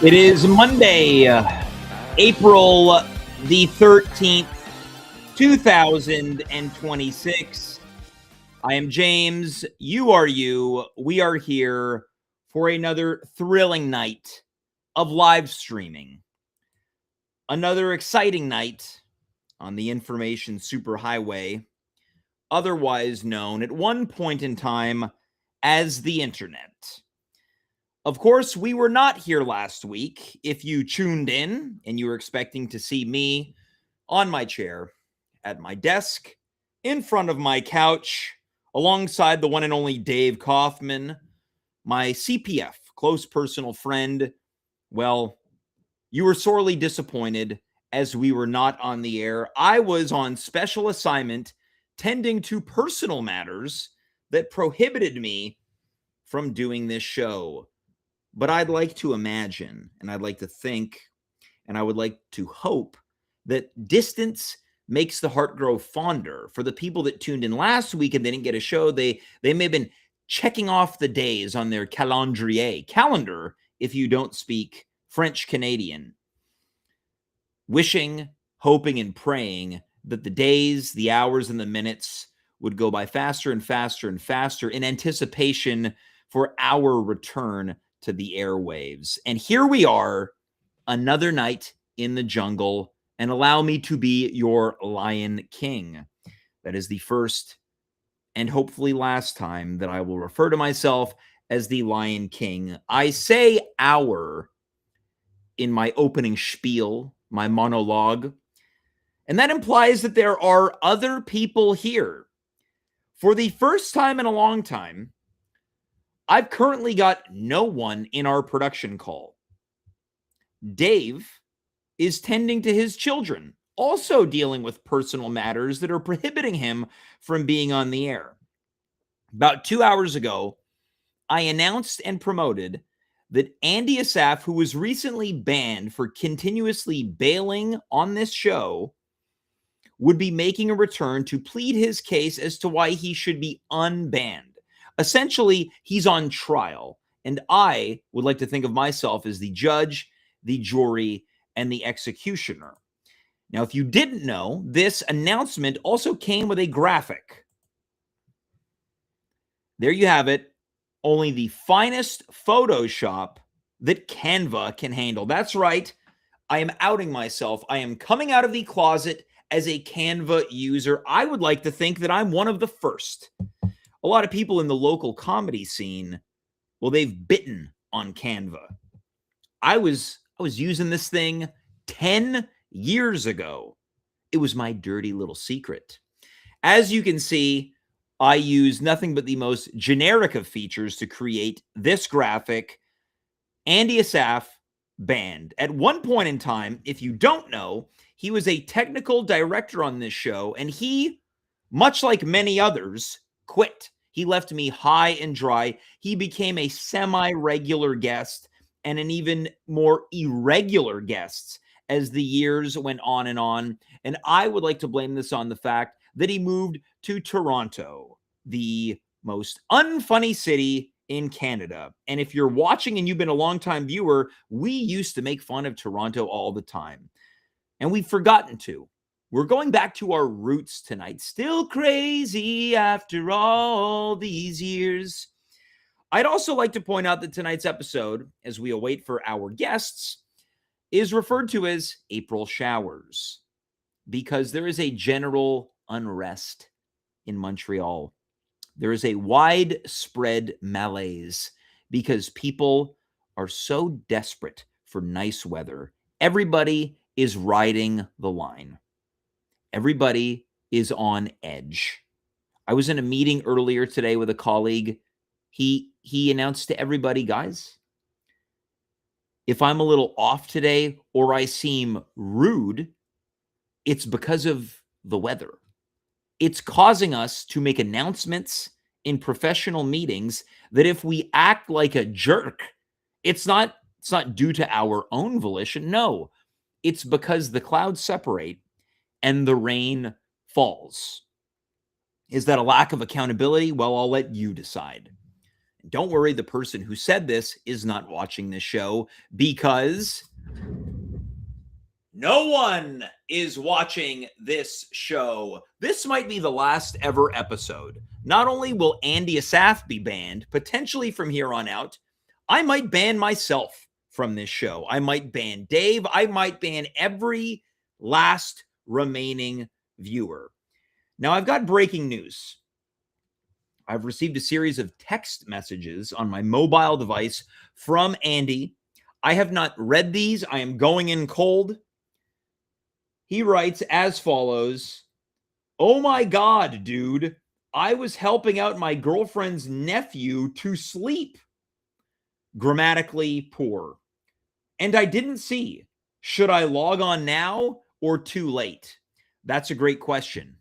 It is Monday, April the 13th, 2026. I am James. You are you. We are here for another thrilling night of live streaming. Another exciting night on the information superhighway, otherwise known at one point in time as the internet. Of course, we were not here last week. If you tuned in and you were expecting to see me on my chair, at my desk, in front of my couch, alongside the one and only Dave Kaufman, my CPF, close personal friend, well, you were sorely disappointed as we were not on the air. I was on special assignment tending to personal matters that prohibited me from doing this show. But I'd like to imagine, and I'd like to think, and I would like to hope that distance makes the heart grow fonder. For the people that tuned in last week and they didn't get a show, they may have been checking off the days on their calendar, if you don't speak French Canadian, wishing, hoping, and praying that the days, the hours, and the minutes would go by faster and faster and faster in anticipation for our return to the airwaves. And here we are, another night in the jungle, and allow me to be your Lion King. That is the first and hopefully last time that I will refer to myself as the Lion King. I say our in my opening spiel, my monologue, and that implies that there are other people here. For the first time in a long time, I've currently got no one in our production call. Dave is tending to his children, also dealing with personal matters that are prohibiting him from being on the air. About 2 hours ago, I announced and promoted that Andy Assaf, who was recently banned for continuously bailing on this show, would be making a return to plead his case as to why he should be unbanned. Essentially, he's on trial, and I would like to think of myself as the judge, the jury, and the executioner. Now, if you didn't know, this announcement also came with a graphic. There you have it. Only the finest Photoshop that Canva can handle. That's right. I am outing myself. I am coming out of the closet as a Canva user. I would like to think that I'm one of the first. A lot of people in the local comedy scene, well, they've bitten on Canva. I was using this thing 10 years ago. It was my dirty little secret. As you can see, I use nothing but the most generic of features to create this graphic. Andy Assaf banned. At one point in time, if you don't know, he was a technical director on this show, and he, much like many others, quit. He left me high and dry. He became a semi-regular guest and an even more irregular guest as the years went on. And I would like to blame this on the fact that he moved to Toronto, the most unfunny city in Canada. And if you're watching and you've been a longtime viewer, we used to make fun of Toronto all the time. And we've forgotten to. We're going back to our roots tonight. Still crazy after all these years. I'd also like to point out that tonight's episode, as we await for our guests, is referred to as April Showers because there is a general unrest in Montreal. There is a widespread malaise because people are so desperate for nice weather. Everybody is riding the line. Everybody is on edge. I was in a meeting earlier today with a colleague. He announced to everybody, guys, if I'm a little off today or I seem rude, it's because of the weather. It's causing us to make announcements in professional meetings that if we act like a jerk, it's not due to our own volition. No, it's because the clouds separate and the rain falls. Is that a lack of accountability? Well, I'll let you decide. Don't worry, the person who said this is not watching this show because no one is watching this show. This might be the last ever episode. Not only will Andy Assaf be banned, potentially from here on out, I might ban myself from this show. I might ban Dave. I might ban every last remaining viewer. Now, I've got breaking news. I've received a series of text messages on my mobile device from Andy. I have not read these. I am going in cold. He writes as follows: "Oh my God, dude. I was helping out my girlfriend's nephew to sleep. Grammatically poor. And I didn't see. Should I log on now or too late?" That's a great question.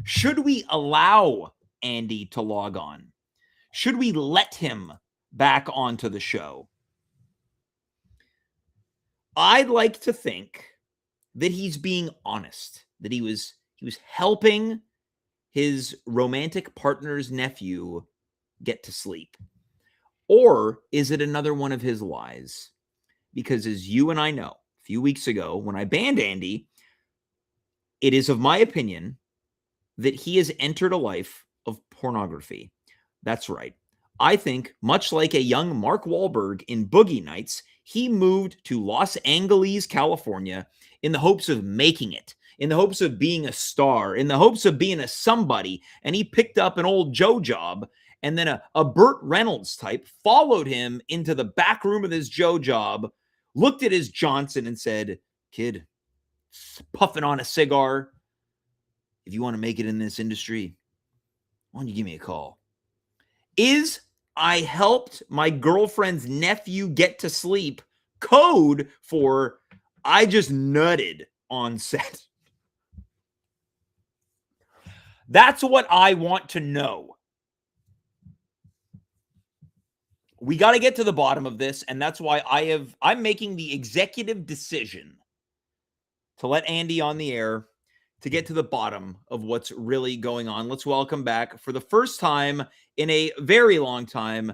Should we allow Andy to log on? Should we let him back onto the show? I'd like to think that he's being honest, that he was helping his romantic partner's nephew get to sleep. Or is it another one of his lies? Because as you and I know, a few weeks ago when I banned Andy, it is of my opinion that he has entered a life of pornography. That's right. I think, much like a young Mark Wahlberg in Boogie Nights, he moved to Los Angeles, California, in the hopes of making it, in the hopes of being a star, in the hopes of being a somebody, and he picked up an old Joe job, and then a Burt Reynolds type followed him into the back room of his Joe job, looked at his Johnson and said, "Kid, puffing on a cigar, if you want to make it in this industry, why don't you give me a call?" Is "I helped my girlfriend's nephew get to sleep" code for I just nutted on set? That's what I want to know. We got to get to the bottom of this, and that's why I'm making the executive decision to let Andy on the air to get to the bottom of what's really going on. Let's welcome back, for the first time in a very long time,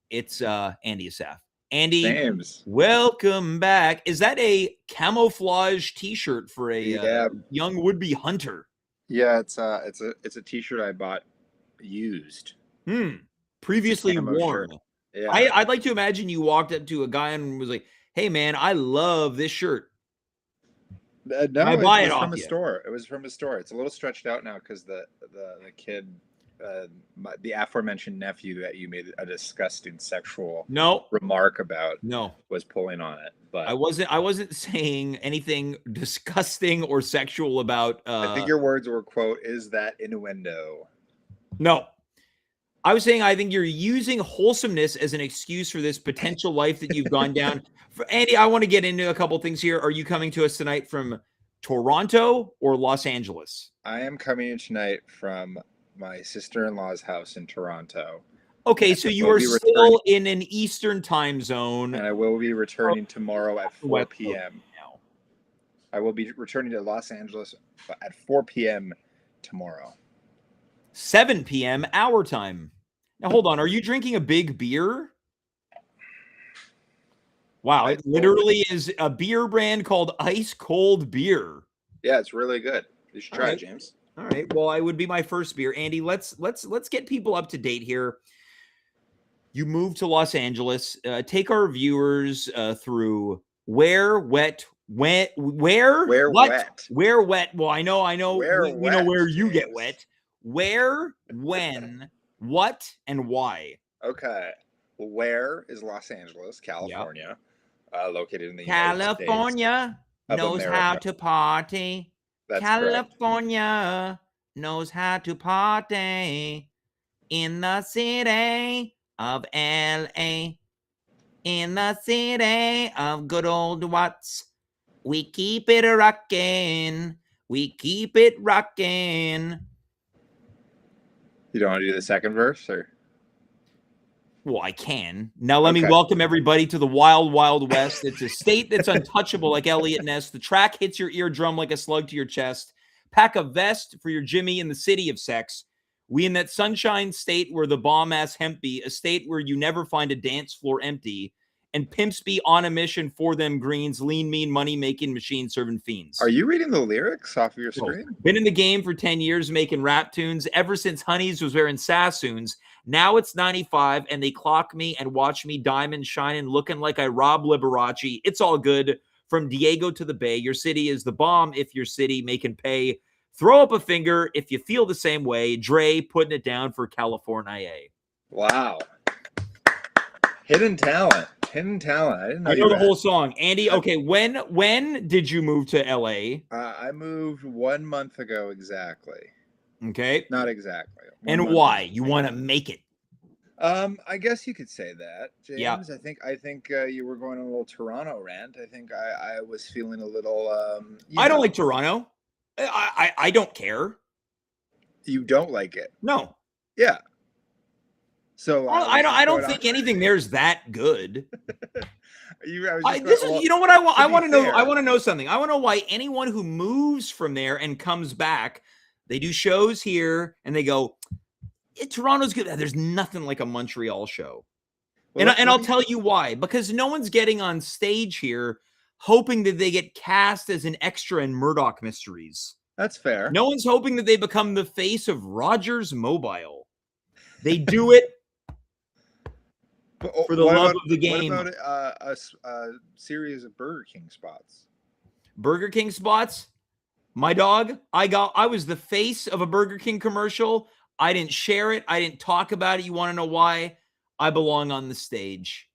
it's Andy Assaf. Andy, James, welcome back. Is that a camouflage T-shirt for a young would-be hunter? Yeah, it's a T-shirt I bought used. Previously worn. Shirt. Yeah. I'd like to imagine you walked up to a guy and was like, "Hey man, I love this shirt. No, I buy it was it from off a you." store. It was from a store. It's a little stretched out now because the kid, the aforementioned nephew that you made a disgusting sexual remark about, was pulling on it. But I wasn't saying anything disgusting or sexual about. I think your words were, quote, "Is that innuendo?" No. I was saying I think you're using wholesomeness as an excuse for this potential life that you've gone down. Andy, I want to get into a couple things here. Are you coming to us tonight from Toronto or Los Angeles? I am coming in tonight from my sister-in-law's house in Toronto. Okay, so you are still in an Eastern time zone. And I will be returning tomorrow at 4 p.m. I will be returning to Los Angeles at 4 p.m. tomorrow. 7 p.m. our time. Now, hold on. Are you drinking a big beer? Wow, it literally is a beer brand called Ice Cold Beer. Yeah, it's really good. You should try it, James. All right. Well, I would be my first beer. Andy, let's get people up to date here. You moved to Los Angeles. Take our viewers through where wet. Well, I know. We know where you get wet. Where, when, what, and why? Okay. Well, where is Los Angeles, California, located in the California knows how to party. That's California knows how to party in the city of L.A. In the city of good old Watts. We keep it rockin'. We keep it rockin'. You don't want to do the second verse, or? Well, I can. Now let me welcome everybody to the Wild Wild West. It's a state that's untouchable like Elliot Ness. The track hits your eardrum like a slug to your chest. Pack a vest for your Jimmy in the city of sex. We in that sunshine state where the bomb-ass hemp be, a state where you never find a dance floor empty, and pimps be on a mission for them greens, lean, mean, money-making machine serving fiends. Are you reading the lyrics off of your screen? Been in the game for 10 years making rap tunes ever since Honeys was wearing Sassoons. Now it's 95 and they clock me and watch me diamond shining looking like I rob Liberace. It's all good. From Diego to the Bay, your city is the bomb if your city making pay. Throw up a finger if you feel the same way. Dre putting it down for California. Wow. Hidden talent. Hidden talent. I didn't know. I know the whole song. Andy, okay, when did you move to LA? I moved 1 month ago exactly. Okay. Not exactly. And why? You want to make it? I guess you could say that, James. Yeah. I think you were going on a little Toronto rant. I think I was feeling a little. I don't like Toronto. I don't care. You don't like it? No. Yeah. So I don't think anything there's that good. You know what I want? I want to know. I want to know something. I want to know why anyone who moves from there and comes back, they do shows here and they go, Toronto's good. There's nothing like a Montreal show. Well, and I'll tell you why. Because no one's getting on stage here hoping that they get cast as an extra in Murdoch Mysteries. That's fair. No one's hoping that they become the face of Rogers Mobile. They do it for the love of the game. What about a series of Burger King spots? Burger King spots? My dog, I was the face of a Burger King commercial. I didn't share it. I didn't talk about it. You want to know why? I belong on the stage.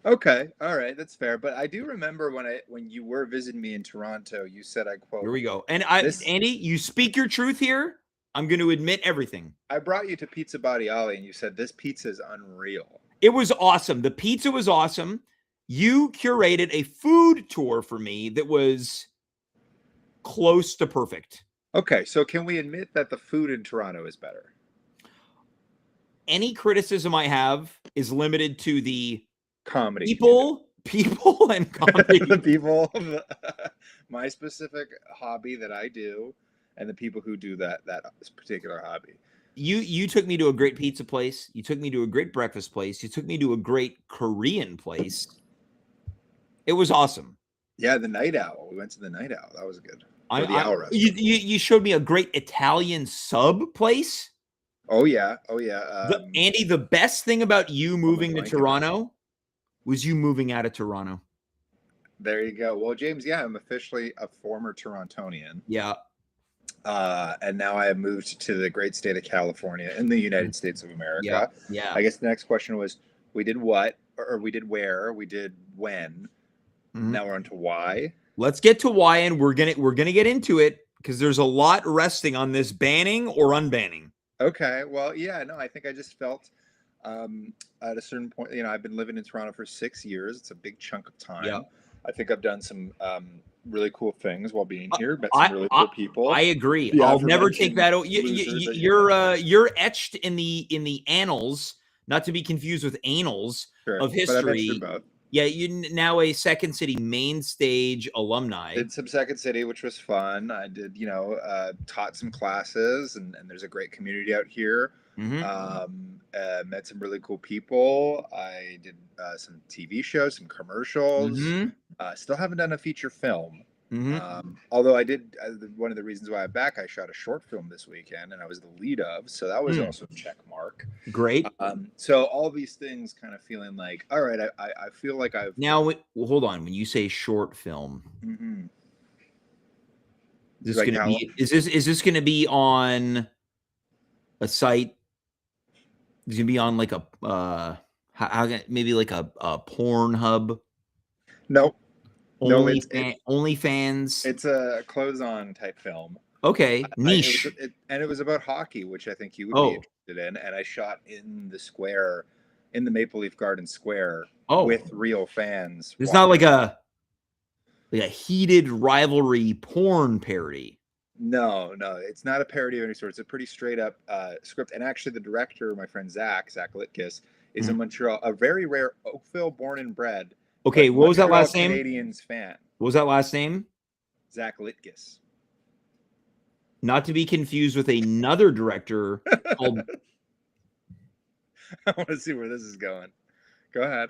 Okay. All right. That's fair. But I do remember when you were visiting me in Toronto, you said, I quote. Here we go. And Andy, you speak your truth here. I'm going to admit everything. I brought you to Pizza Badiali and you said, this pizza is unreal. It was awesome. The pizza was awesome. You curated a food tour for me that was close to perfect. Okay. So can we admit that the food in Toronto is better? Any criticism I have is limited to the comedy people and comedy. The people of my specific hobby that I do and the people who do that particular hobby. You took me to a great pizza place. You took me to a great breakfast place. You took me to a great Korean place. It was awesome. Yeah, the Night Owl. We went to the Night Owl. That was good. You showed me a great Italian sub place. Oh yeah. Andy, the best thing about you moving to Toronto was you moving out of Toronto. There you go. Well, James, yeah, I'm officially a former Torontonian. Yeah. And now I have moved to the great state of California in the United States of America. Yeah. I guess the next question was, we did what, or we did where, we did when. Mm-hmm. Now we're on to why. Let's get to why, and we're gonna get into it because there's a lot resting on this banning or unbanning. Okay. Well, yeah, no, I think I just felt at a certain point, I've been living in Toronto for 6 years. It's a big chunk of time. Yeah. I think I've done some really cool things while being here. Met some really cool people. I agree. I'll never take that. You're etched in the annals, not to be confused with annals of history. Yeah, you're now a Second City main stage alumni. Did some Second City, which was fun. I did, taught some classes, and there's a great community out here. Mm-hmm. Met some really cool people. I did some TV shows, some commercials. Mm-hmm. Still haven't done a feature film. Mm-hmm. Although I did, one of the reasons why I'm back, I shot a short film this weekend and I was the lead of, so that was also a check mark. Great. So all these things kind of feeling like, all right, I feel like I've... Now, hold on. When you say short film, mm-hmm. is this going to be on a site? Is it going to be on like a, maybe like a porn hub? Nope. OnlyFans. It's a close-on type film. Okay, niche. And it was about hockey, which I think you would be interested in. And I shot in the square, in the Maple Leaf Garden Square, with real fans. It's not like a heated rivalry porn parody. No, it's not a parody of any sort. It's a pretty straight-up script. And actually, the director, my friend Zach Litkis, is in Montreal, a very rare Oakville born and bred. Okay, what was that last name? Canadians fan. What was that last name? Zach Litkis. Not to be confused with another director called. I want to see where this is going. Go ahead.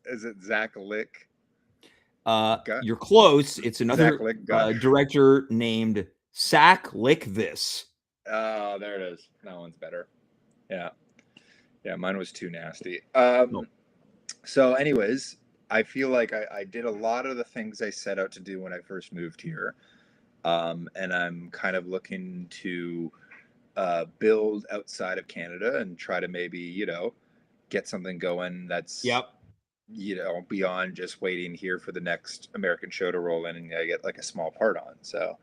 Is it Zach Lick? You're close. It's another director named Sack Lick This. Oh, there it is. That one's better. Yeah. Yeah, mine was too nasty. So anyways, I feel like I did a lot of the things I set out to do when I first moved here. And I'm kind of looking to build outside of Canada and try to maybe, get something going that's beyond just waiting here for the next American show to roll in and I get like a small part on. So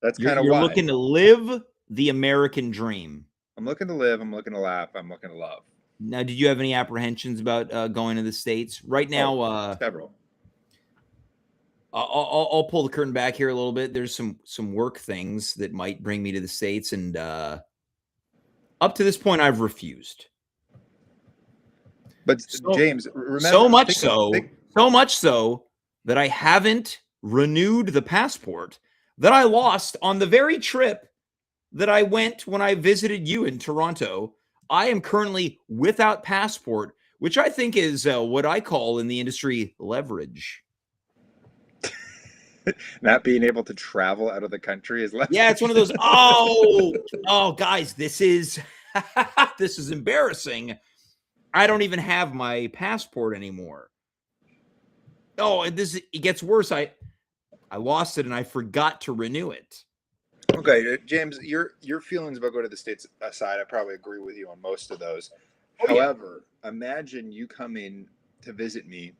that's kind of why. You're looking to live the American dream. I'm looking to live. I'm looking to laugh. I'm looking to love. Now, did you have any apprehensions about going to the States right now? Several. I'll pull the curtain back here a little bit. There's some work things that might bring me to the States, and up to this point, I've refused. But James, remember, so much so that I haven't renewed the passport that I lost on the very trip that I went when I visited you in Toronto. I am currently without passport, which I think is what I call in the industry leverage. Not being able to travel out of the country is leverage. Yeah, it's one of those. Oh, guys, this is this is embarrassing. I don't even have my passport anymore. Oh, it gets worse. I lost it and I forgot to renew it. Okay, James, your feelings about going to the States aside, I probably agree with you on most of those. However, imagine you coming to visit me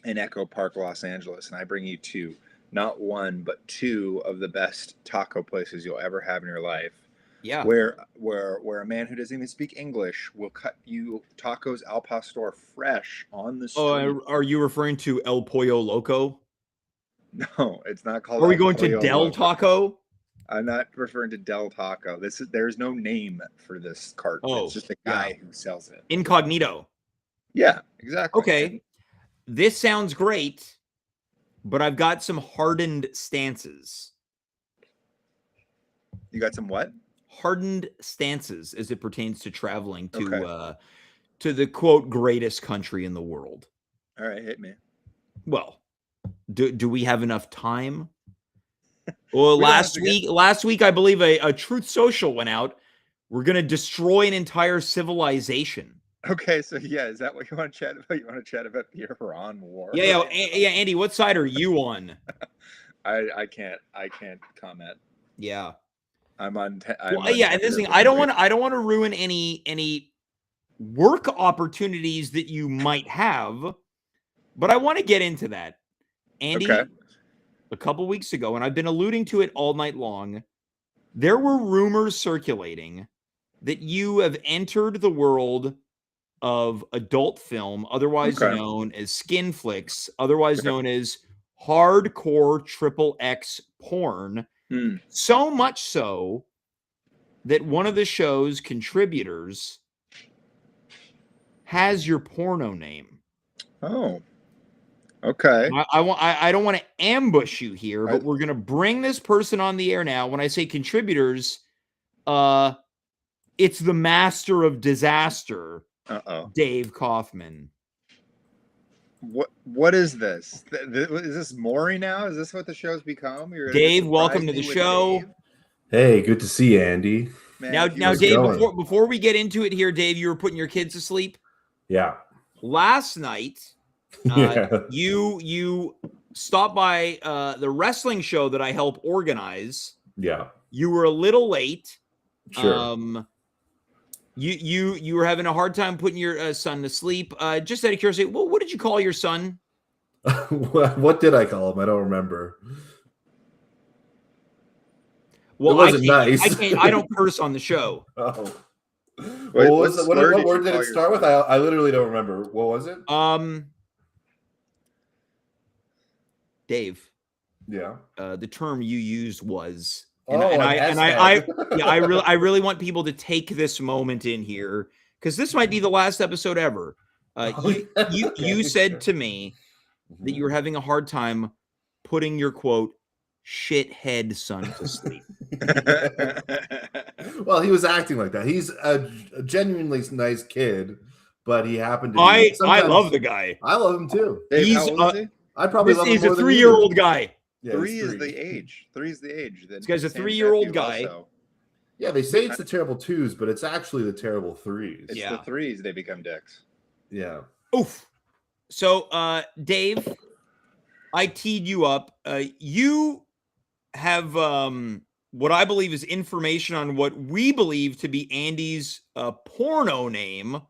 in Echo Park, Los Angeles, and I bring you to not one, but two of the best taco places you'll ever have in your life. Yeah. Where a man who doesn't even speak English will cut you tacos al pastor fresh on the street. Oh, are you referring to El Pollo Loco? No, it's not called. Are we going to Del Taco? I'm not referring to Del Taco. There's no name for this cart. It's just a guy who sells it. Incognito. Yeah, exactly. Okay. This sounds great, but I've got some hardened stances. You got some what? Hardened stances as it pertains to traveling to the quote greatest country in the world. All right, hit me. Well, do we have enough time? Well, last week I believe a Truth Social went out. We're gonna destroy an entire civilization. Okay, so is that what you want to chat about? You want to chat about the Iran war? Yeah, Andy, what side are you on? I can't comment. Yeah. I'm on. And this thing, I don't want to ruin any work opportunities that you might have, but I want to get into that. Andy, a couple weeks ago, and I've been alluding to it all night long, there were rumors circulating that you have entered the world of adult film, otherwise known as skin flicks, otherwise known as hardcore XXX porn. So much so that one of the show's contributors has your porno name. Oh, okay. I don't want to ambush you here, but we're gonna bring this person on the air now. When I say contributors, it's the master of disaster, Dave Kaufman. What is this? Is this Maury now? Is this what the show's become? Dave, welcome to the show. Dave? Hey, good to see you, Andy. Man, now, Dave, before we get into it here, Dave, you were putting your kids to sleep. Yeah. Last night, you stopped by the wrestling show that I help organize. Yeah. You were a little late. Sure. You were having a hard time putting your son to sleep. Just out of curiosity, what did you call your son? What did I call him? I don't remember. Well, it wasn't nice. I don't curse on the show. Oh. What word did it start with? I literally don't remember. What was it? Dave. Yeah. The term you used was. I really want people to take this moment in here because this might be the last episode ever. You said to me that you were having a hard time putting your quote shithead son to sleep. Well, he was acting like that. He's a genuinely nice kid, but he happened to be. I love the guy. I love him too. Dave, how old is he? I probably love him He's more a than 3-year-old guy. Yeah, three is the age. This guy's a 3-year-old guy. Also. Yeah, they say it's the terrible twos, but it's actually the terrible threes. It's the threes they become dicks. Yeah. Oof. So, Dave, I teed you up. You have what I believe is information on what we believe to be Andy's porno name.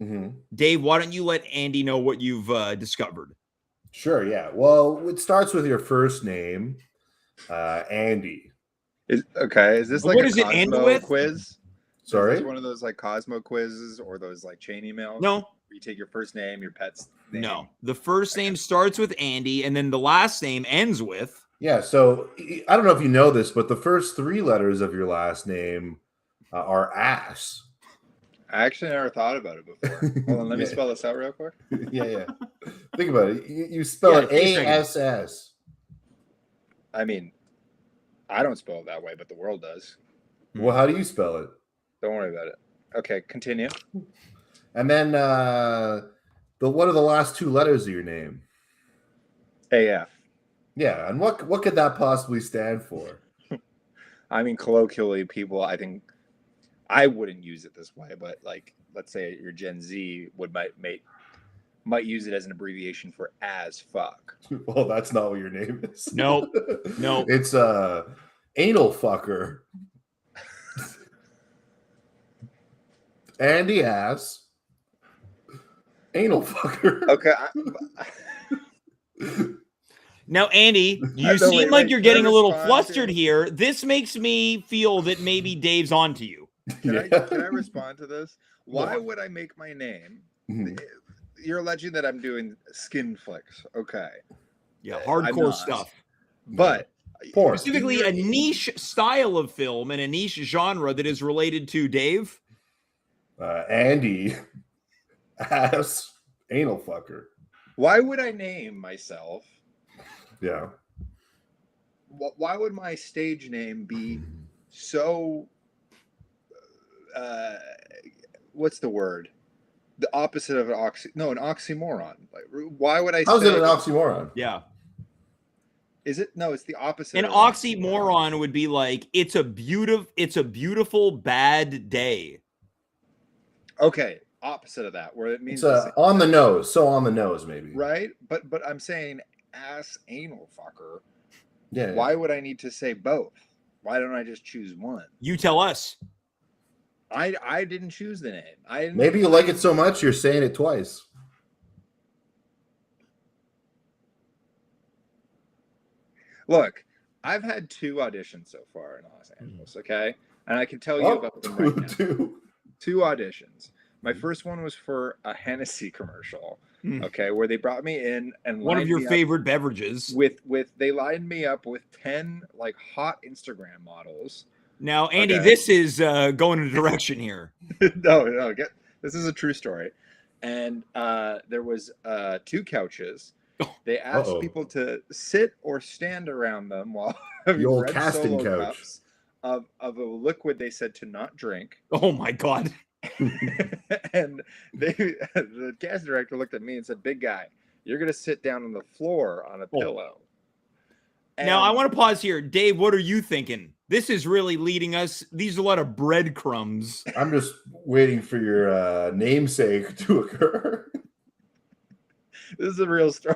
Mm-hmm. Dave, why don't you let Andy know what you've discovered? Sure, yeah. Well, it starts with your first name, Andy. Is this like a Cosmo quiz? Sorry? Is this one of those like Cosmo quizzes or those like chain emails? No. Where you take your first name, your pet's name? No. The first name starts with Andy, and then the last name ends with... Yeah, so I don't know if you know this, but the first 3 letters of your last name are ass. I actually never thought about it before. Hold on, let me spell this out real quick. Yeah. Think about it. You spell it A-S-S. I mean, I don't spell it that way, but the world does. Well, how do you spell it? Don't worry about it. Okay, continue. And then what are the last 2 letters of your name? AF. Yeah, and what could that possibly stand for? I mean, colloquially, people, I think, I wouldn't use it this way, but like, let's say your Gen Z might use it as an abbreviation for as fuck. Well, that's not what your name is. No. It's anal fucker. Andy ass. Anal fucker. Okay. Now, Andy, you seem like you're getting a little flustered here. This makes me feel that maybe Dave's onto you. Can I respond to this? Why would I make my name? Mm-hmm. You're alleging that I'm doing skin flicks. Okay. Yeah, hardcore stuff. But specifically a niche style of film and a niche genre that is related to Dave. Andy ass anal fucker. Why would I name myself? Yeah. Why would my stage name be so what's the word? The opposite of an oxymoron. Like, why would I? How's it an oxymoron? Yeah. Is it? No, it's the opposite. An oxymoron would be like it's a beautiful bad day. Okay, opposite of that, where it means it's on the nose. So on the nose, maybe. Right, but I'm saying ass anal fucker. Yeah. Why would I need to say both? Why don't I just choose one? You tell us. I didn't choose the name. Maybe you like it so much you're saying it twice. Look, I've had 2 auditions so far in Los Angeles, okay? And I can tell you about them right now. 2 auditions. My first one was for a Hennessy commercial, okay, where they brought me in and one of your favorite beverages. They lined me up with 10 like hot Instagram models. Now, Andy, this is going in a direction here. No, this is a true story. And there was 2 couches. They asked people to sit or stand around them while the old casting couch of a liquid they said to not drink. Oh my God. And the cast director looked at me and said, "Big guy, you're gonna sit down on the floor on a pillow." And now I want to pause here. Dave, what are you thinking? This is really leading us. These are a lot of breadcrumbs. I'm just waiting for your namesake to occur. This is a real story.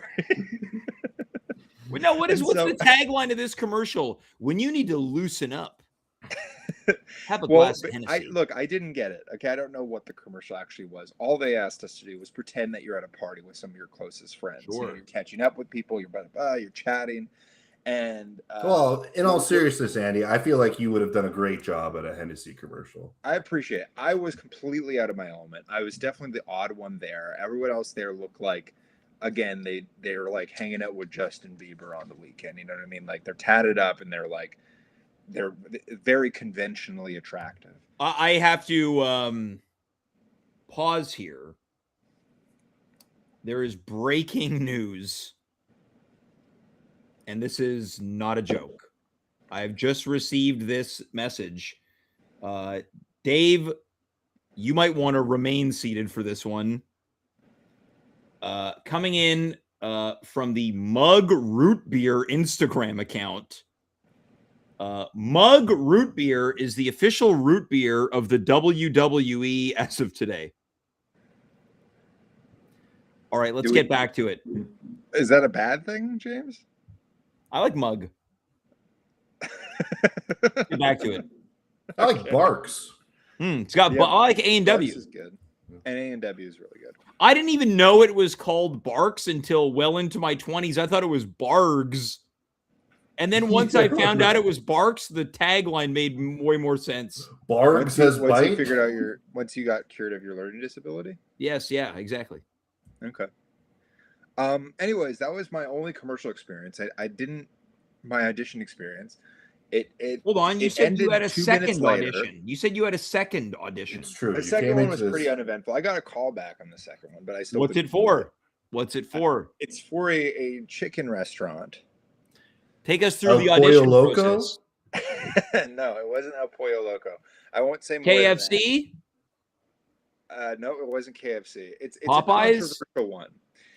Now, what's the tagline of this commercial? When you need to loosen up, have a glass of Hennessy. I didn't get it. Okay, I don't know what the commercial actually was. All they asked us to do was pretend that you're at a party with some of your closest friends. Sure. You know, you're catching up with people. You're chatting. And well, in all seriousness, Andy, I feel like you would have done a great job at a Hennessy commercial. I appreciate it. I was completely out of my element. I was definitely the odd one there. Everyone else there looked like, again, they're like hanging out with Justin Bieber on the weekend. You know what I mean? Like they're tatted up and they're very conventionally attractive. I have to pause here. There is breaking news. And this is not a joke. I've just received this message. Dave, you might want to remain seated for this one. Coming in from the Mug Root Beer Instagram account. Mug Root Beer is the official root beer of the WWE as of today. All right, let's get back to it. Is that a bad thing, James? I like Mug. Get back to it. I like Barks. It's got. I like A&W. Barks is good, and A&W is really good. I didn't even know it was called Barks until well into my 20s. I thought it was Bargs. And then once I found out it was Barks, the tagline made way more sense. Barks says once bite. You figured out once you got cured of your learning disability? Yes, yeah, exactly. Okay. Anyways, that was my only commercial experience. I didn't my audition experience. Hold on, you said you had a second audition. You said you had a second audition. It's true. The second one was pretty uneventful. I got a call back on the second one, but I still. What's it for? What's it for? It's for a chicken restaurant. Take us through the audition Loco? process. No, it wasn't El Pollo Loco. I won't say more. KFC? No, it wasn't KFC. It's Popeyes? A controversial one.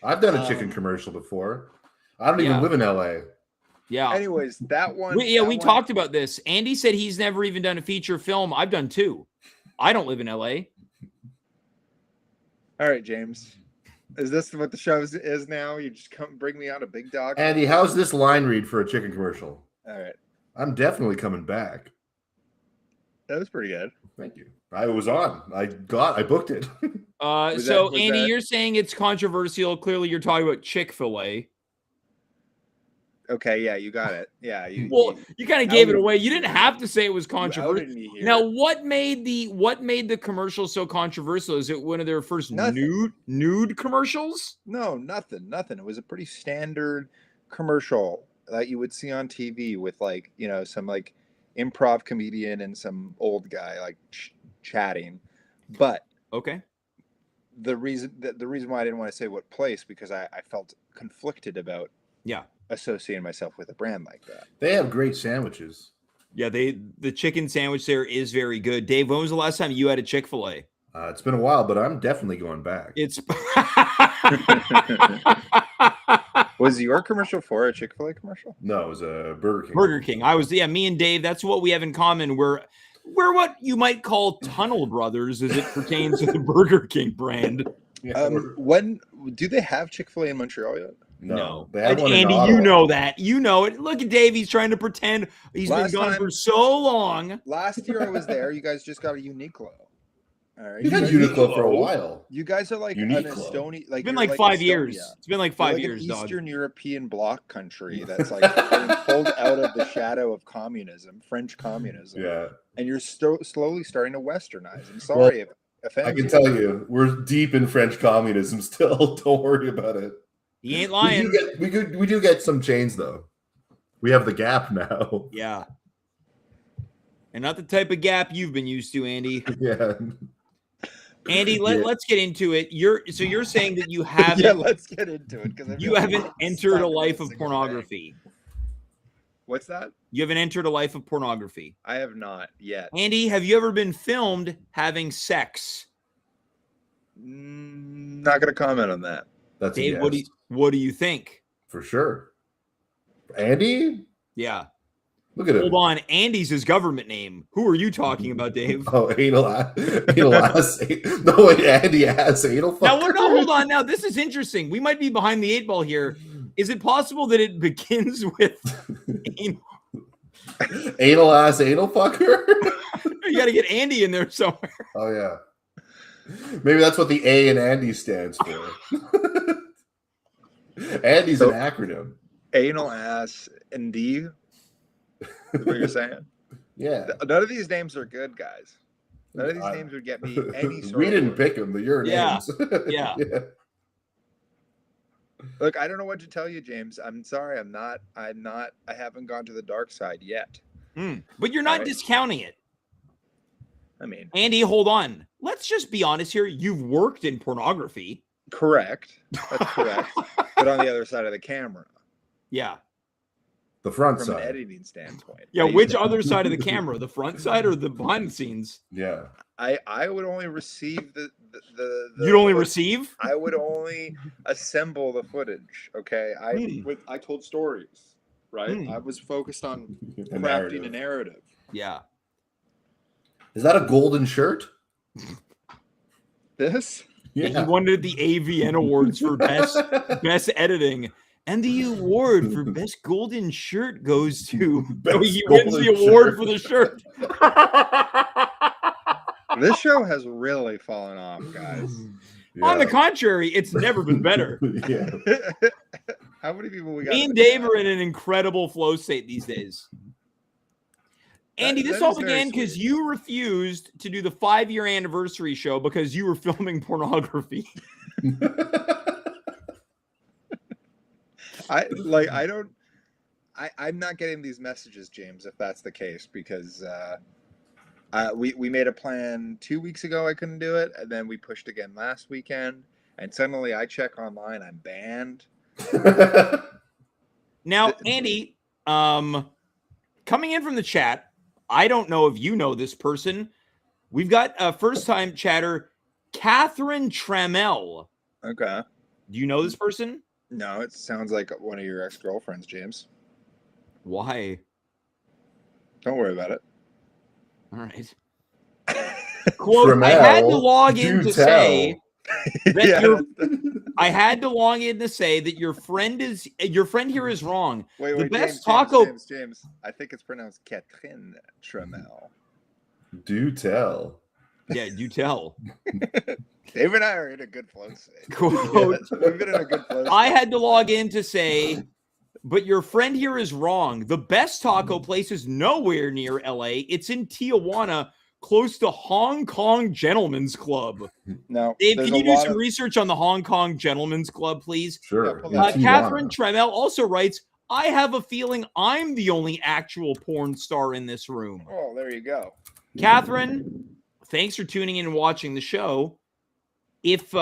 I've done a chicken commercial before. I don't even live in LA. Yeah. Anyways, that one. We talked about this. Andy said he's never even done a feature film. I've done 2. I don't live in LA. All right, James. Is this what the show is now? You just come bring me out a big dog? Andy, how's this line read for a chicken commercial? All right. I'm definitely coming back. That was pretty good. Thank you. I was on. I booked it. So Andy, you're saying it's controversial. Clearly you're talking about Chick-fil-A. Okay, yeah, you got it. Yeah, you kind of gave it away. You didn't have to say it was controversial. Now, what made the commercial so controversial? Is it one of their first nude commercials? No, nothing. It was a pretty standard commercial that you would see on TV with some improv comedian and some old guy chatting. But okay, the reason why I didn't want to say what place, because I felt conflicted about associating myself with a brand like that. They have great sandwiches. Yeah, the chicken sandwich there is very good. Dave, when was the last time you had a Chick-fil-A? It's been a while, but I'm definitely going back. Was your commercial for a Chick-fil-A commercial? No, it was a Burger King. Burger King. Me and Dave, that's what we have in common. We're what you might call tunnel brothers as it pertains to the Burger King brand. When do they have Chick-fil-A in Montreal yet? No. Andy, you know that. You know it. Look at Dave. He's trying to pretend he's been gone for so long. Last year I was there. You guys just got a Uniqlo. All right. You've had Uniqlo for a while. You guys are like Uniqlo. an Estonian. It's been like 5 years. It's been like 5 years, an dog. Eastern European bloc country that's getting pulled out of the shadow of communism, French communism. Yeah. And you're slowly starting to westernize. I'm sorry if I can tell you, we're deep in French communism still. Don't worry about it. He ain't lying. We do get some chains though. We have the Gap now. Yeah. And not the type of Gap you've been used to, Andy. Yeah. Andy, let's get into it. You're saying that you haven't. Yeah, let's get into it because you haven't entered a life of pornography. What's that? You haven't entered a life of pornography. I have not yet. Andy, have you ever been filmed having sex? Not going to comment on that. That's Dave, a yes. What do you think? For sure. Andy? Yeah. Look at him. Hold on. Andy's his government name. Who are you talking about, Dave? Oh, anal ass. No, wait, Andy ass anal fucker. Now, hold on. Now, this is interesting. We might be behind the 8 ball here. Is it possible that it begins with anal ass anal fucker? You got to get Andy in there somewhere. Oh, yeah. Maybe that's what the A in Andy stands for. Andy's an acronym. Anal ass and D. Is what you're saying? Yeah. None of these names are good, guys. None of these names would get me any sort We didn't pick them, but your names. Yeah. Look, I don't know what to tell you, James. I'm sorry. I haven't gone to the dark side yet. But you're not discounting it. I mean, Andy, hold on. Let's just be honest here. You've worked in pornography. Correct. That's correct. But on the other side of the camera. Yeah. The front from side. an editing standpoint. Yeah, which other side of the camera? The front side or the behind the scenes? Yeah. I would only receive the You'd only receive? I would only assemble the footage. Okay. I told stories, right? I was focused on crafting a narrative. Yeah. Is that a golden shirt? This? Yeah. He wanted the AVN awards for best editing. And the award for best golden shirt goes to he wins the award for the shirt. This show has really fallen off, guys. Yeah. On the contrary, it's never been better. Yeah. How many people we got? Me and Dave are in an incredible flow state these days. Andy, this all began because you refused to do the 5-year anniversary show because you were filming pornography. I'm not getting these messages, James, if that's the case, because we made a plan 2 weeks ago. I couldn't do it. And then we pushed again last weekend. And suddenly I check online. I'm banned. Now, Andy, coming in from the chat, I don't know if you know this person. We've got a first-time chatter, Catherine Trammell. Okay. Do you know this person? No, it sounds like one of your ex-girlfriends, James. Why? Don't worry about it. All right. Quote, Trammell, I had to log in to say that I had to log in to say that your friend here is wrong. Wait, the best taco. James. I think it's pronounced Catherine Trammell. Do tell. Yeah, do tell. Dave and I are in a good flow state. Quote, we've been in a good flow state. I had to log in to say, but your friend here is wrong. The best taco place is nowhere near LA. It's in Tijuana, close to Hong Kong Gentlemen's Club. No, Dave, can you do some research on the Hong Kong Gentlemen's Club, please? Sure. Catherine Trammell also writes, I have a feeling I'm the only actual porn star in this room. Oh, there you go. Catherine, thanks for tuning in and watching the show. If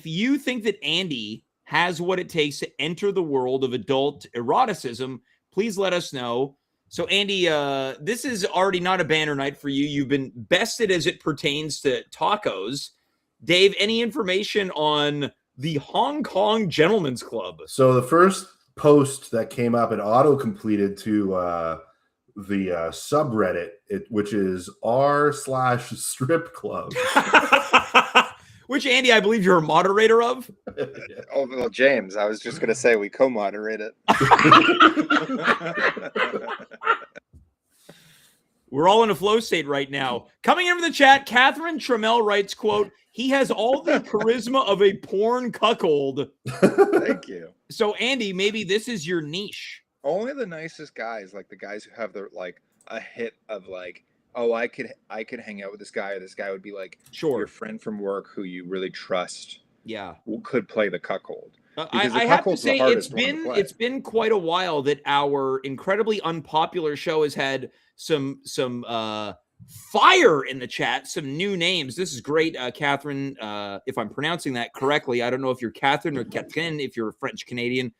you think that Andy has what it takes to enter the world of adult eroticism, please let us know. So, Andy, this is already not a banner night for you. You've been bested as it pertains to tacos. Dave, any information on the Hong Kong Gentlemen's Club? So the first post that came up and auto-completed to the subreddit, which is r/strip club. Which, Andy, I believe you're a moderator of. Oh, well, James, I was just going to say we co-moderate it. We're all in a flow state right now. Coming in from the chat, Catherine Trammell writes, quote, he has all the charisma of a porn cuckold. Thank you. So, Andy, maybe this is your niche. Only the nicest guys, like the guys who have the a hit of oh, I could hang out with this guy, or this guy would be your friend from work who you really trust. Yeah, could play the cuckold. I have to say it's been quite a while that our incredibly unpopular show has had some fire in the chat, some new names. This is great, Catherine. If I'm pronouncing that correctly, I don't know if you're Catherine or Catherine. If you're French Canadian,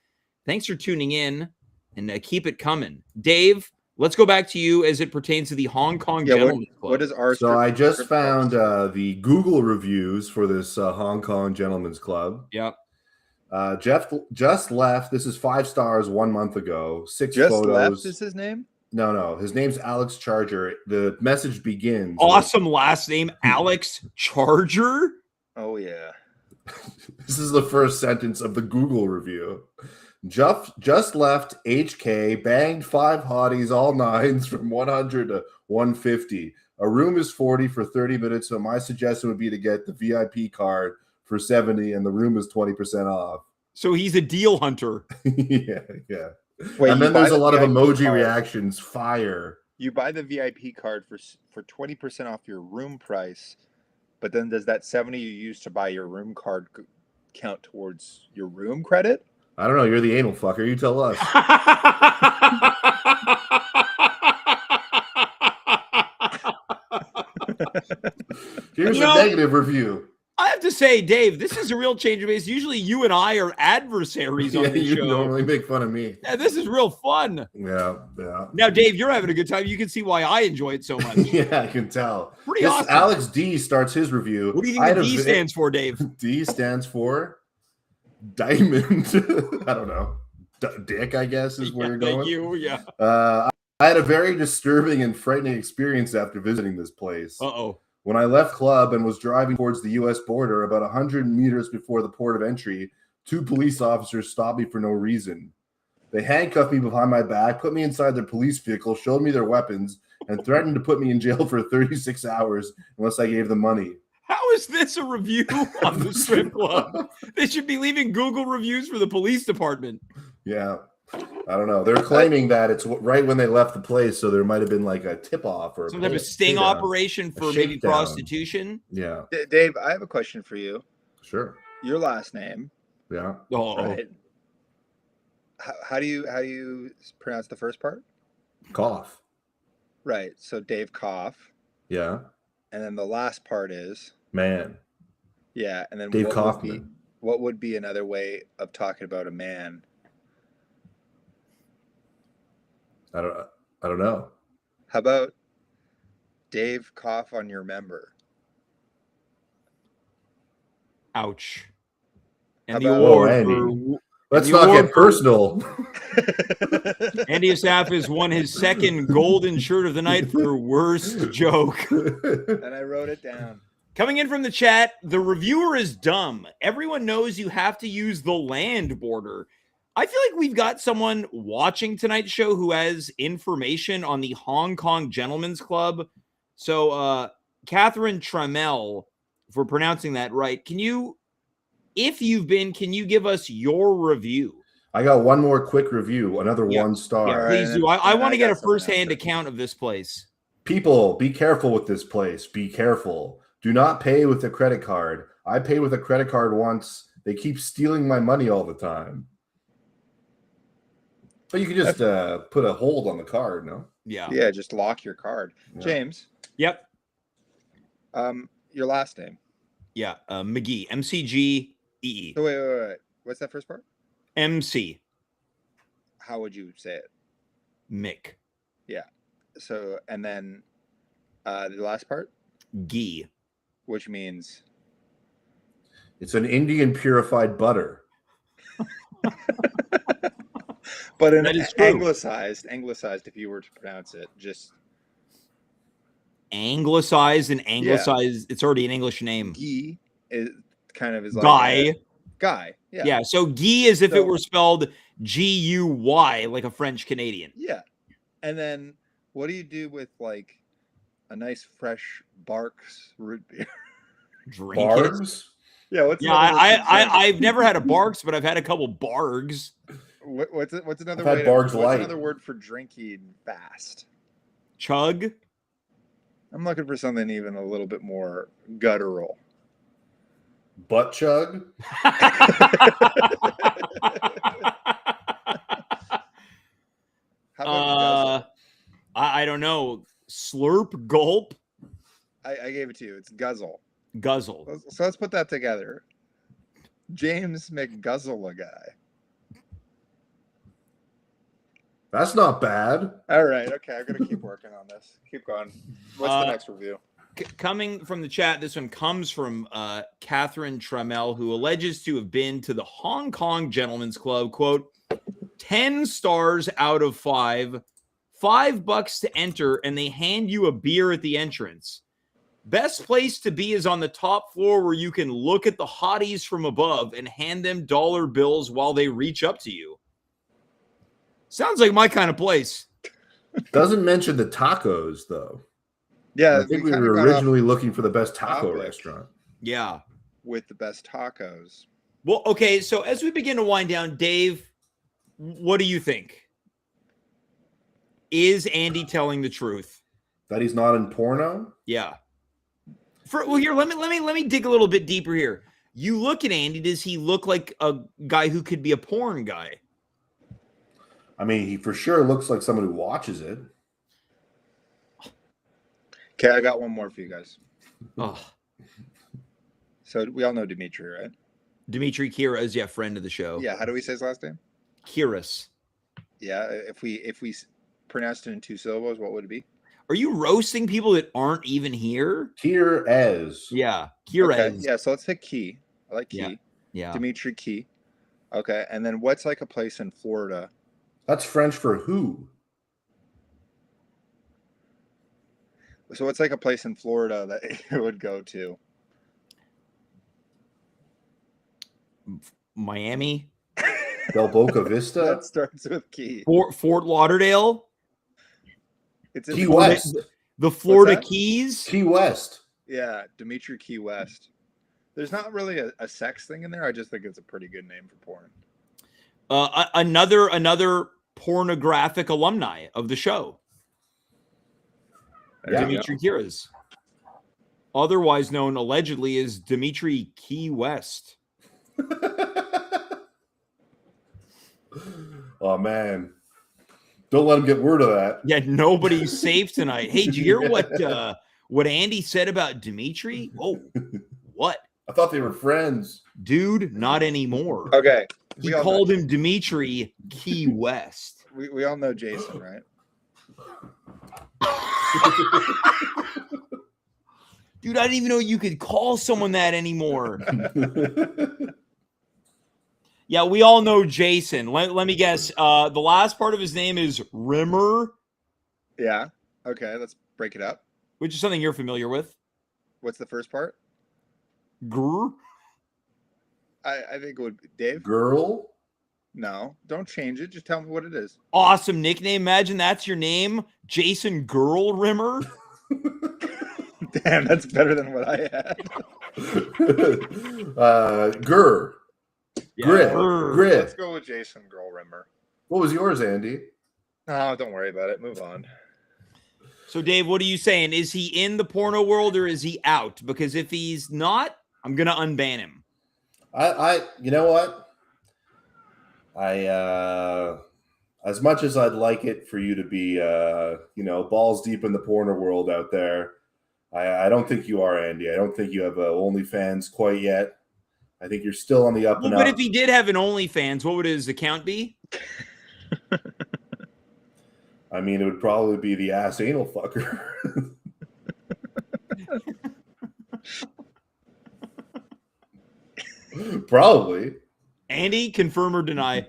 thanks for tuning in and keep it coming, Dave. Let's go back to you as it pertains to the Hong Kong Gentlemen's Club. What is our? So I just found the Google reviews for this Hong Kong Gentlemen's Club. Yep. Jeff just left. This is 5 stars 1 month ago. 6 just photos. Left is his name? No. His name's Alex Charger. The message begins. Awesome last name, Alex Charger. Oh yeah. This is the first sentence of the Google review. Just left HK, banged 5 hotties, all 9s from 100 to 150. A room is 40 for 30 minutes, so my suggestion would be to get the VIP card for 70, and the room is 20% off. So he's a deal hunter. yeah. Wait, and then there's a lot of emoji reactions. Fire. You buy the VIP card for 20% off your room price, but then does that 70 you use to buy your room card count towards your room credit? I don't know. You're the anal fucker. You tell us. Here's a negative review. I have to say, Dave, this is a real change of pace. Usually you and I are adversaries on the show. You normally make fun of me. Yeah, this is real fun. Yeah. Now, Dave, you're having a good time. You can see why I enjoy it so much. Yeah, I can tell. Pretty awesome. Alex D starts his review. What do you think the D stands for, Dave? D stands for diamond. I don't know. Dick, I guess, is where you're going. Thank you. Yeah. I had a very disturbing and frightening experience after visiting this place. Uh-oh. When I left club and was driving towards the U.S. border, about 100 meters before the port of entry, 2 police officers stopped me for no reason. They handcuffed me behind my back, put me inside their police vehicle, showed me their weapons, and threatened to put me in jail for 36 hours unless I gave them money. How is this a review on the strip club? They should be leaving Google reviews for the police department. Yeah. I don't know. They're claiming that it's right when they left the place, so there might have been like a tip-off or some type of sting operation for maybe prostitution. Yeah. Dave, I have a question for you. Sure. Your last name. Yeah. Right. How do you pronounce the first part? Cough. Right. So Dave Cough. Yeah. And then the last part is man. Yeah, and then Dave Kaufman. What would be another way of talking about a man? I don't know. How about Dave cough on your member? Ouch. And the award for, let's not get personal. Andy Assaf has won his second golden shirt of the night for worst joke. And I wrote it down. Coming in from the chat, the reviewer is dumb. Everyone knows you have to use the land border. I feel like we've got someone watching tonight's show who has information on the Hong Kong Gentlemen's Club. So, Catherine Trammell, for pronouncing that right, can you give us your review? I got one more quick review, another 1 star. Yeah, please do. I want to get a firsthand account of this place. People, be careful with this place. Be careful. Do not pay with a credit card. I paid with a credit card once. They keep stealing my money all the time. But you can just put a hold on the card, no? Yeah. Yeah, just lock your card. Yeah. James. Yep. Your last name. Yeah, McGee. MCGEE. So wait. What's that first part? MC. How would you say it? Mick. Yeah. So, and then the last part? Ghee. Which means? It's an Indian purified butter. But an anglicized, if you were to pronounce it, just anglicized. It's already an English name. Ghee is kind of like guy. Yeah. Yeah. So ghee is if it were spelled G-U-Y, like a French Canadian. Yeah. And then what do you do with like a nice fresh Barks root beer? Drink Bargs? It. Yeah. I've never had a Barks, but I've had a couple Bargs. What's another way? What's another word for drinking fast? Chug. I'm looking for something even a little bit more guttural. Butt chug. How about I don't know. Slurp, gulp. I gave it to you. It's guzzle. Guzzle. So let's put that together. James McGuzzle a guy. That's not bad. All right. Okay. I'm going to keep working on this. Keep going. What's the next review? Coming from the chat, this one comes from Catherine Trammell, who alleges to have been to the Hong Kong Gentlemen's Club, quote, 10 stars out of 5, $5 to enter, and they hand you a beer at the entrance. Best place to be is on the top floor where you can look at the hotties from above and hand them dollar bills while they reach up to you. Sounds like my kind of place. Doesn't mention the tacos, though. Yeah, I think we were originally looking for the best taco restaurant. Yeah. With the best tacos. Well, okay, so as we begin to wind down, Dave, what do you think? Is Andy telling the truth? That he's not in porno? Yeah. Here, let me dig a little bit deeper here. You look at Andy, does he look like a guy who could be a porn guy? I mean, he for sure looks like someone who watches it. Okay, I got one more for you guys. Oh. So we all know Dimitri, right? Dimitri Kiras, yeah, friend of the show. Yeah. How do we say his last name? Kiras. Yeah. If we pronounced it in 2 syllables, what would it be? Are you roasting people that aren't even here? Kiras. Yeah. Kiras. Okay. Yeah. So let's say Key. I like Key. Yeah. Dimitri Key. Okay. And then what's like a place in Florida? That's French for who? So what's like a place in Florida that you would go to? Miami. Del Boca Vista. That starts with Key. Fort Lauderdale. It's Key West. The Florida Keys. Key West. Yeah, Dimitri Key West. There's not really a sex thing in there. I just think it's a pretty good name for porn. Another pornographic alumni of the show. Dimitri Kiras. Otherwise known allegedly as Dimitri Key West. Oh, man. Don't let him get word of that. Yeah, nobody's safe tonight. Hey, did you hear what Andy said about Dimitri? Oh, what? I thought they were friends. Dude, not anymore. Okay. He called him Dimitri Key West. We all know Jason, right? Dude, I didn't even know you could call someone that anymore. Yeah, we all know Jason. Let me guess. The last part of his name is Rimmer. Yeah. Okay, let's break it up. Which is something you're familiar with. What's the first part? Grr. I think it would be Dave. Girl? No, don't change it. Just tell me what it is. Awesome nickname. Imagine that's your name. Jason Girl Rimmer. Damn, that's better than what I had. Grr. Yeah, Grit. Let's go with Jason Girl Rimmer. What was yours, Andy? No, don't worry about it. Move on. So, Dave, what are you saying? Is he in the porno world or is he out? Because if he's not, I'm going to unban him. You know what? As much as I'd like it for you to be, balls deep in the porno world out there, I don't think you are, Andy. I don't think you have OnlyFans quite yet. I think you're still on the up and up. But if he did have an OnlyFans, what would his account be? I mean, it would probably be the ass anal fucker. Probably. Andy, confirm or deny?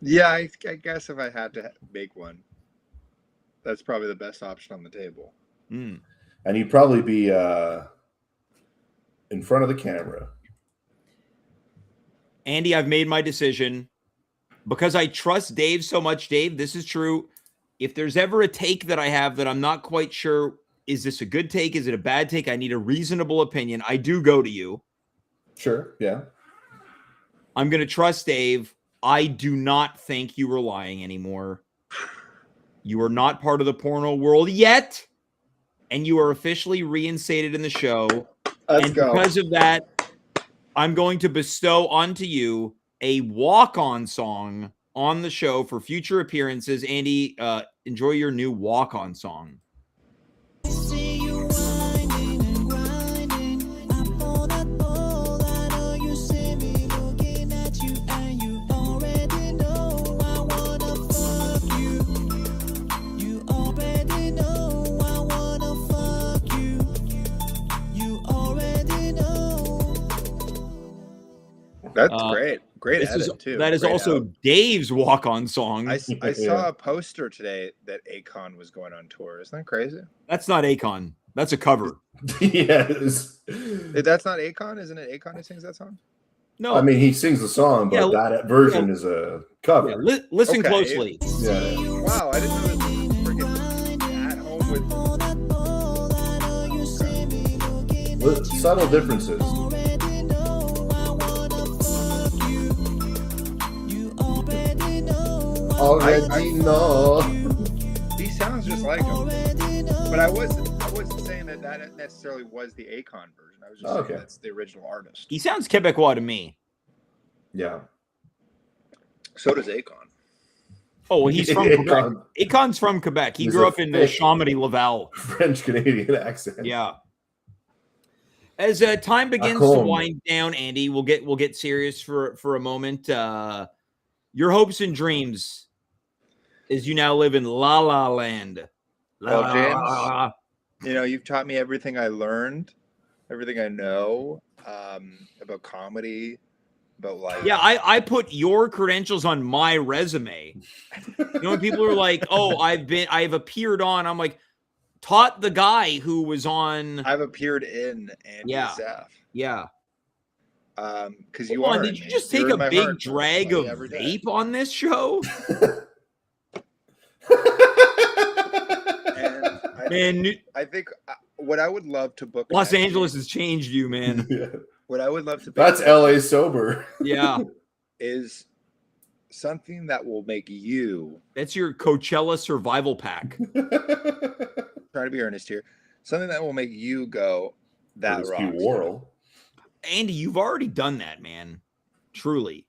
Yeah, I guess if I had to make one, that's probably the best option on the table. Mm. And you'd probably be in front of the camera. Andy, I've made my decision. Because I trust Dave so much, Dave, this is true. If there's ever a take that I have that I'm not quite sure, is this a good take? Is it a bad take? I need a reasonable opinion. I do go to you. Sure, yeah. I'm going to trust Dave. I do not think you are lying anymore. You are not part of the porno world yet, and you are officially reinstated in the show. Let's go. Because of that, I'm going to bestow onto you a walk-on song on the show for future appearances. Andy, enjoy your new walk-on song. That's great. Great edit, too. That is Great also out. Dave's walk-on song. I saw a poster today that Akon was going on tour. Isn't that crazy? That's not Akon. That's a cover. Yes. That's not Akon? Isn't it Akon who sings that song? No. I mean, he sings the song, but that version is a cover. Yeah, listen closely. Yeah. Wow, I didn't know this was freaking at home with... Subtle differences. Already know. He sounds just like him. But I wasn't saying that necessarily was the Akon version. I was just saying that's the original artist. He sounds Quebecois to me. Yeah. So does Akon. Oh, well, he's from Quebec. Akon's from Quebec. He grew up in Chamonix, Laval. French-Canadian accent. Yeah. As time begins to wind down, Andy, we'll get serious for a moment. Your hopes and dreams as you now live in La La Land. Well, James, you know, you've taught me everything I learned, everything I know about comedy, about life. Yeah, I put your credentials on my resume. You know, when people are like, "Oh, I've appeared on," I'm like, taught the guy who was on. I've appeared in Andy Assaf. Yeah. Because you are. Did you just take a big drag of vape on this show? I think what I would love to book. Los Angeles has changed you, man. Yeah. What I would love to. That's LA sober. Yeah. Is something that will make you. That's your Coachella survival pack. Trying to be earnest here. Something that will make you go, that rocks. Andy, you've already done that, man. Truly.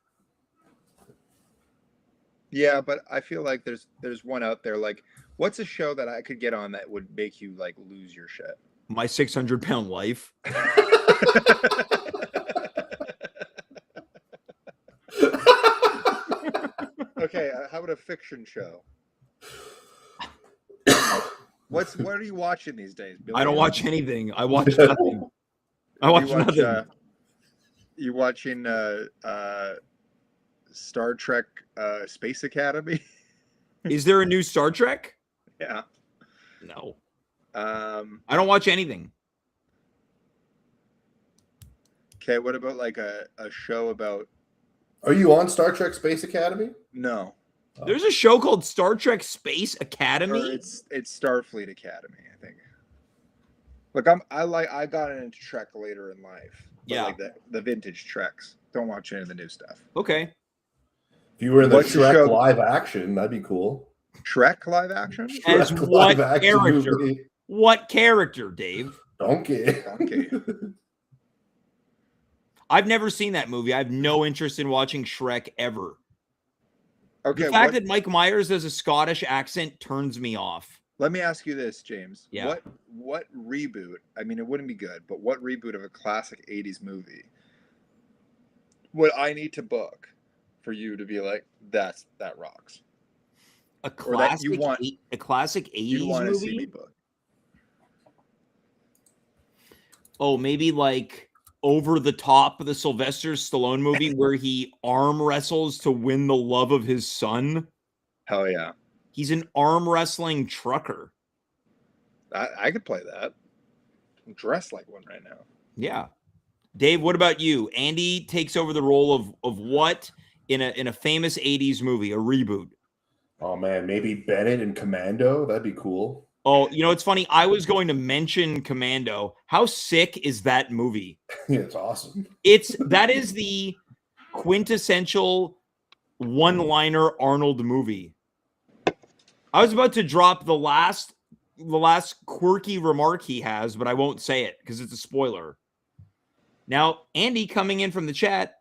Yeah, but I feel like there's one out there. Like, what's a show that I could get on that would make you like lose your shit? My 600-pound life. Okay, how about a fiction show? What are you watching these days, Billy? I don't watch anything. I watch nothing. I watch nothing. You watching Star Trek Space Academy? Is there a new Star Trek? Yeah. No. I don't watch anything. Okay, what about like a show about... Are you on Star Trek Space Academy? No. There's a show called Star Trek Space Academy. Or it's Starfleet Academy, I think. Look, I got into Trek later in life. Yeah, like the vintage Treks. Don't watch any of the new stuff. Okay. If you were in the Shrek live action, that'd be cool. Shrek live action? As what character? Movie. What character, Dave? Donkey. I've never seen that movie. I have no interest in watching Shrek ever. Okay. The fact that Mike Myers does a Scottish accent turns me off. Let me ask you this, James. Yeah. What reboot? I mean, it wouldn't be good, but what reboot of a classic 80s movie would I need to book for you to be like, that rocks? A classic 80s want movie? To see me book. Oh, maybe like Over the Top, the Sylvester Stallone movie where he arm wrestles to win the love of his son. Hell yeah. He's an arm wrestling trucker. I could play that. I'm dressed like one right now. Yeah. Dave, what about you? Andy takes over the role of what in a famous 80s movie, a reboot? Oh man, maybe Bennett and Commando. That'd be cool. Oh, you know, it's funny. I was going to mention Commando. How sick is that movie? Yeah, it's awesome. That is the quintessential one-liner Arnold movie. I was about to drop the last quirky remark he has, but I won't say it because it's a spoiler. Now, Andy coming in from the chat,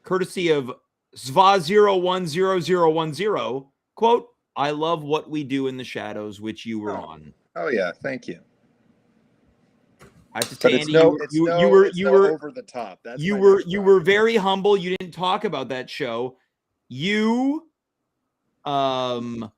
courtesy of Zva010010, quote, I love what we do in the shadows, which you were on. Oh yeah, thank you. I have to say, Andy, you were over the top. That's you were very humble. You didn't talk about that show. You had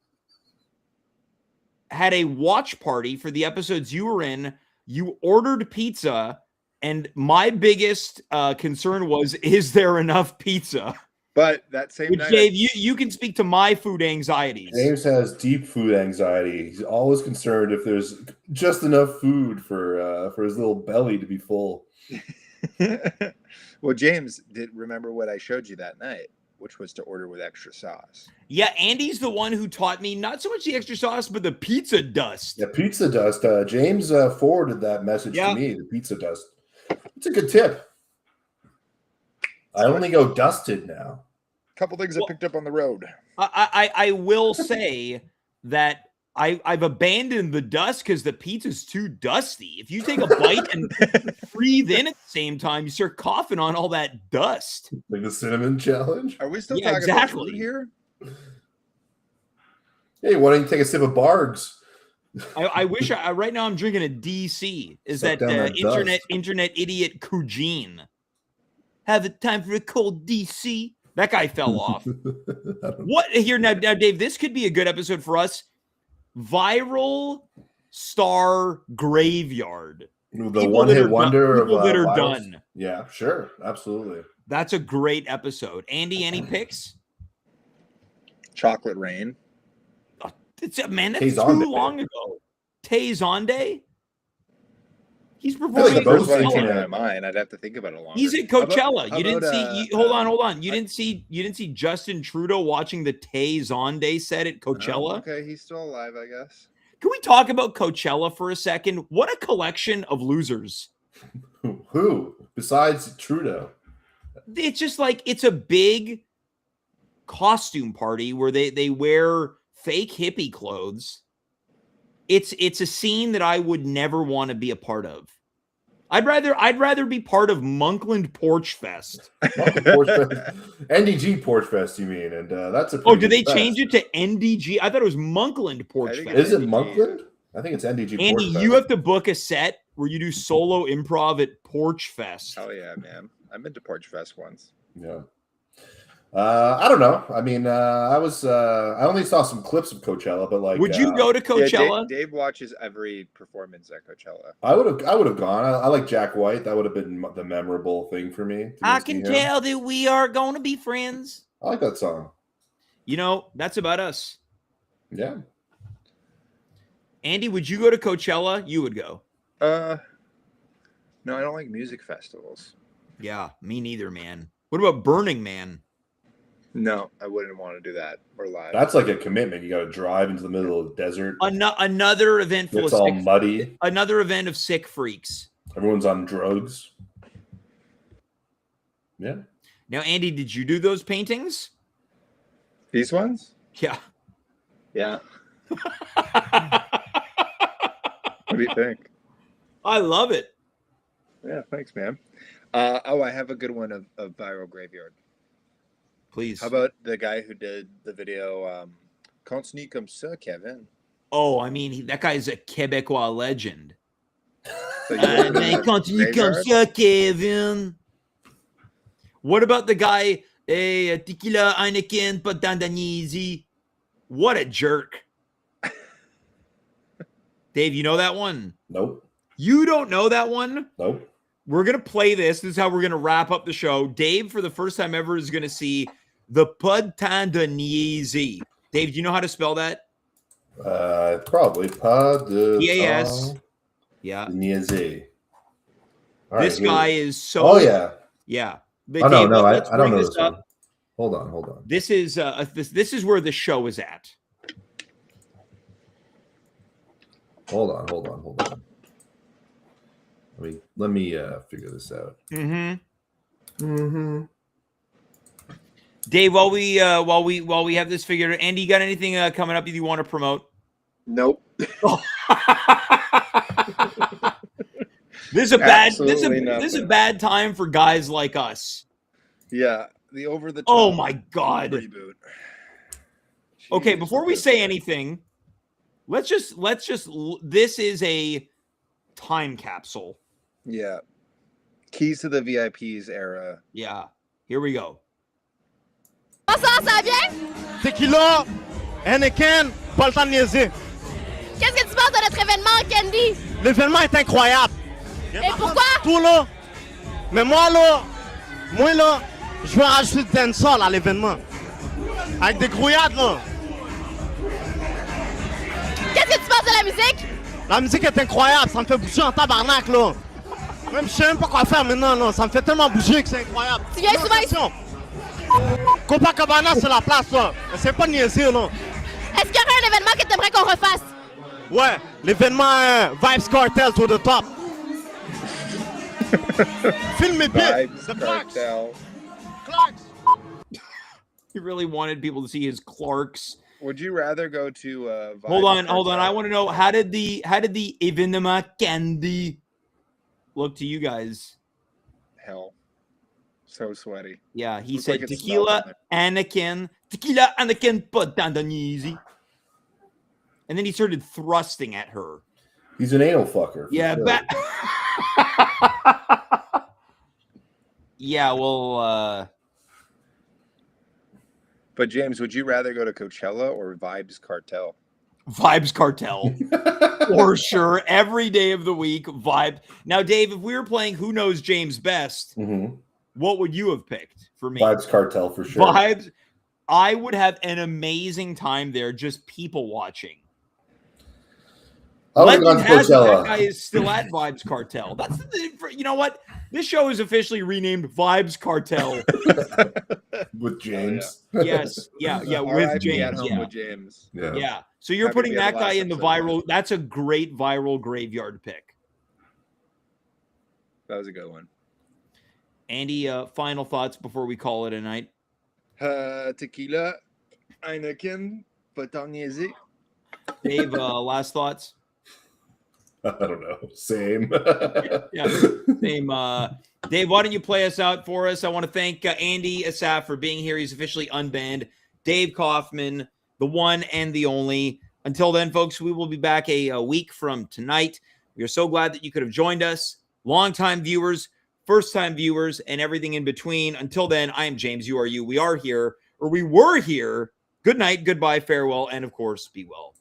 a watch party for the episodes you were in. You ordered pizza, and my biggest concern was, is there enough pizza? But that same night, Dave, you can speak to my food anxieties. James has deep food anxiety. He's always concerned if there's just enough food for his little belly to be full. Well, James did remember what I showed you that night, which was to order with extra sauce. Yeah, Andy's the one who taught me not so much the extra sauce, but the pizza dust. Yeah, pizza dust. James forwarded that message to me, the pizza dust. It's a good tip. I only go dusted now. Couple things I picked up on the road. I will say that I've abandoned the dust because the pizza's too dusty. If you take a bite and breathe in at the same time, you start coughing on all that dust. Like the cinnamon challenge? Are we still talking about food here? Hey, why don't you take a sip of Bargs? I wish right now I'm drinking a DC. Is Suck that down that internet idiot Kujin? Have a time for a cold DC. That guy fell off. What here now, Dave? This could be a good episode for us. Viral star graveyard. The one-hit wonder of that are virus. done. Yeah, sure, absolutely. That's a great episode. Andy, any picks? Chocolate Rain. That's Tay too Zonday. long ago. Tay Zonday? He's That's performing the at first one that came Coachella. to my mind. I'd have to think about it longer. He's at Coachella. How You didn't about, see. Hold on. You didn't see Justin Trudeau watching the Tay Zonday set at Coachella. Okay, he's still alive, I guess. Can we talk about Coachella for a second? What a collection of losers. Who besides Trudeau? It's just like it's a big costume party where they wear fake hippie clothes. It's a scene that I would never want to be a part of. I'd rather be part of Monkland Porch Fest. NDG Porch Fest, you mean? And that's a. Did they change it to NDG? I thought it was Monkland Porch Fest. Is it Monkland? I think it's NDG. Andy, Porch Fest. you have to book a set where you do solo improv at Porch Fest. Hell yeah, man! I've been to Porch Fest once. Yeah. I don't know. I mean, I only saw some clips of Coachella, but like, would you go to Coachella? Yeah, Dave watches every performance at Coachella. I would have gone. I like Jack White. That would have been the memorable thing for me. I can tell that we are going to be friends. I like that song. That's about us. Yeah. Andy, would you go to Coachella? You would go. No, I don't like music festivals. Yeah, me neither, man. What about Burning Man? No, I wouldn't want to do that. We're live. That's like a commitment. You got to drive into the middle of the desert. Another event full it's of all muddy. Another event of sick freaks. Everyone's on drugs. Yeah. Now, Andy, did you do those paintings? These ones? Yeah. Yeah. What do you think? I love it. Yeah, thanks, man. I have a good one of Viral Graveyard. Please. How about the guy who did the video, Continue comme ça, Kevin? Oh, I mean, that guy's a Quebecois legend. Continue comme ça, Kevin. What about the guy, Tequila, Heineken, Patandanese? What a jerk. Dave, you know that one? Nope. You don't know that one? Nope. We're going to play this. This is how we're going to wrap up the show. Dave, for the first time ever, is going to see the Patandanese. Dave, do you know how to spell that? Probably. P-A-S. Yeah. Niazi. This guy is so... Oh, yeah. Yeah. But oh, Dave, no, I don't know this up. Hold on. This is this is where the show is at. Hold on. Let me figure this out. Dave, while we have this figured out, Andy, you got anything coming up that you want to promote? Nope. This is a bad time for guys like us. Yeah, the over the top. Oh my God. Reboot. Okay, before we say anything, let's just this is a time capsule. Yeah. Keys to the VIPs era. Yeah. Here we go. Bonsoir, ça va bien? Tequila, Heineken, pas le temps de niaiser. Qu'est-ce que tu penses de notre événement, Candy? L'événement est incroyable. Et pourquoi? Tout là. Mais moi là, je veux rajouter du dancehall à l'événement. Avec des grouillades là. Qu'est-ce que tu penses de la musique? La musique est incroyable, ça me fait bouger en tabarnak là. Même je sais même pas quoi faire maintenant là, ça me fait tellement bouger que c'est incroyable. Tu viens souvent ici? Copacabana c'est la place là, c'est pas niaiser là. Est-ce qu'il y aurait un événement que tu aimerais qu'on refasse? Ouais, l'événement Vibes Cartel to the top. Filme mes pieds. The Clarks. He really wanted people to see his Clarks. Would you rather go to Hold on. I want to know how did the événement Candy look to you guys? Hell. So sweaty. Yeah, he said like tequila, Anakin, Patandanese. And then he started thrusting at her. He's an anal fucker. Yeah. Sure. Yeah, well... But James, would you rather go to Coachella or Vibes Cartel? Vibes Cartel. For sure. Every day of the week, Vibe. Now, Dave, if we were playing Who Knows James Best, what would you have picked for me? Vibes Cartel for sure. Vibes. I would have an amazing time there, just people watching. Legend has it, that guy is still at Vibes Cartel. That's you know what? This show is officially renamed Vibes Cartel with James. Oh, yeah. Yes, with James. With James. Yeah. So you're putting that guy in the viral. That's a great viral graveyard pick. That was a good one. Andy, final thoughts before we call it a night. Tequila, Heineken, Patong. Dave, last thoughts. I don't know. Same. Same. Dave, why don't you play us out for us? I want to thank Andy Assaf for being here. He's officially unbanned. Dave Kaufman, the one and the only. Until then, folks, we will be back a week from tonight. We are so glad that you could have joined us. Longtime viewers, first-time viewers, and everything in between. Until then, I am James. You are you. We are here, or we were here. Good night, goodbye, farewell, and of course, be well.